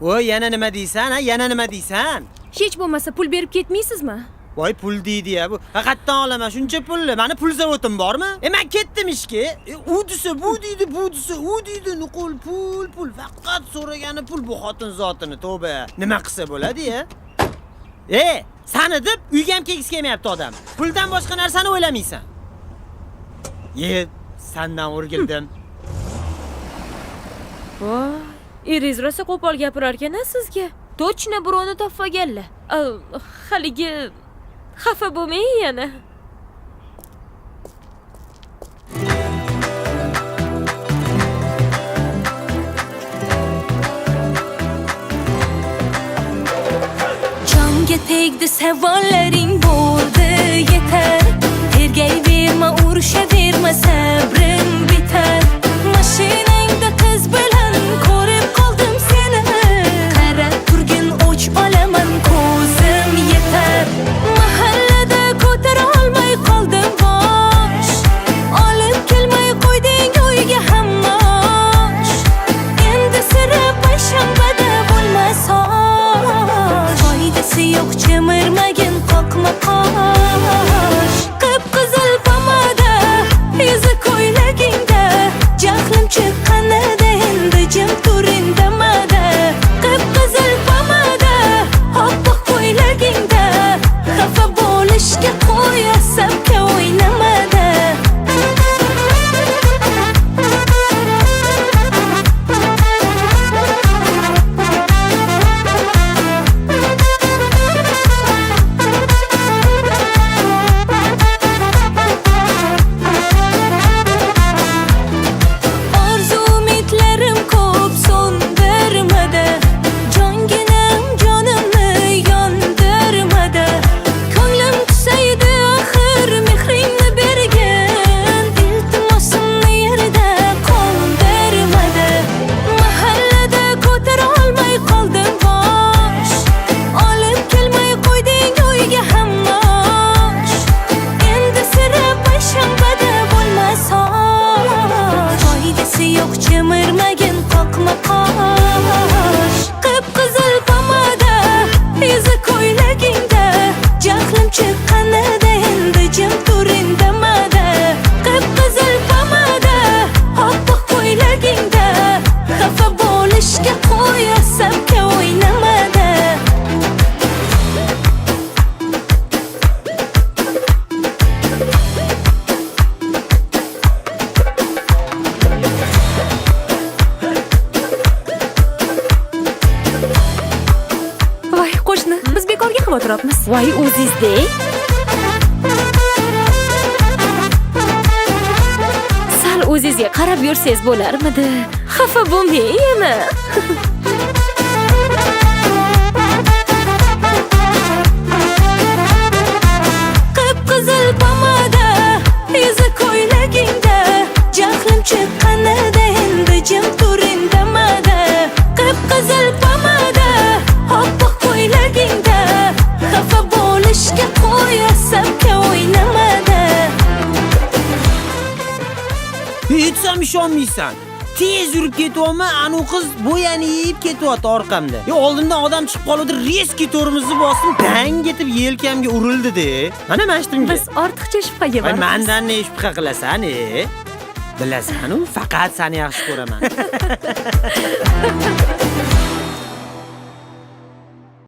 Voy, yana nima deysan, ha? Yana nima deysan? Hech bo'lmasa pul berib ketmaysizmi? Voy, pul deydi-ya bu. Haqiqatan olaman shuncha pulni. Meni pul zavotim bormi? Men ketdim ishga. U desa bu deydi, bu desa u deydi. Nuqul pul. Faqat so'ragani pul bu xotin zotini. Tavba. Nima qilsa bo'ladi-ya? Sani deb uyga ham kelgisi kelmayapti odam. Puldan boshqa narsani o'ylamaysan. Sendan o'rgildim. Voy, eringiz rosa qo'pol gapirar ekan sizga. Точно birovni topmaganlar. Haligi xafa bo'lmang yana. Jonga tegdi savollaring bo'ldi yetar. Tergayverma, urushaverma, sabrim bitar. Mashinangda qiz bilan ko'rib qoldim seni. Qarab turgin o'ch olaman, ko'zim yetar. Mahallada ko'tara olmay qoldim bosh. Olib kelmay qo'yding uyga hammosh. Endi sira payshanbada bo'lmas osh. Foydasi yo'q chimirmagin, qoqma qosh. Qip-qizil pomada, yuzi ko'ylagingda. Jahlim chiqqanida endi jim tur indamada. Qip-qizil pomada, oppoq ko'ylagingda. Xafa bo'lishga qo'y, asabga o'ynamada. Orzu umidlarim ko'p so'ndirmadi. Jonginam jonimni yondirmadi. Ko'nglim tusaydi axir mehringni bergin. Iltimosimni yerda qoldirmadi. Mahallada ko'tara olmay qoldim bosh. Olib kelmay qo'yding uyga hammosh. Endi sira payshanbada bo'lmas osh. Foydasi yo'q chimirmagin, qoqma qosh. Qip-qizil pomada, yuzi ko'ylagingda. Jahlim chiqqanida endi jim tur indamada. Qip-qizil pomada, oppoq ko'ylagingda. Xafa bo'lishga qo'y, asabga o'ynamada. Voy, qo'shni, biz bekorga xavotir olamiz. Voy, o'zingizda. Sal o'zingizga qarab yursangiz bo'larmidi? Xafa bo'lmang yana. Qip-qizil pomada, yuzi ko'ylagingda. Jahlim chiqqanida endi jim tur indamada. Qip-qizil pomada, oppoq ko'ylagingda. Xafa bo'lishga qo'y, asabga o'ynamada. Hechsam ishonmaysan. Tez yurib ketyapman, anu qiz bo'yani yeyib ketyapti orqamda. Oldimdan odam chiqib qoldi, reski torimizni bosdim, dang etib yelkamga urildi-da. Mana mashtumga. Biz ortiqcha shubhaga Voy, boramiz. mendan ne shubha qilasan, Bilasan-u, faqat seni yaxshi ko'raman.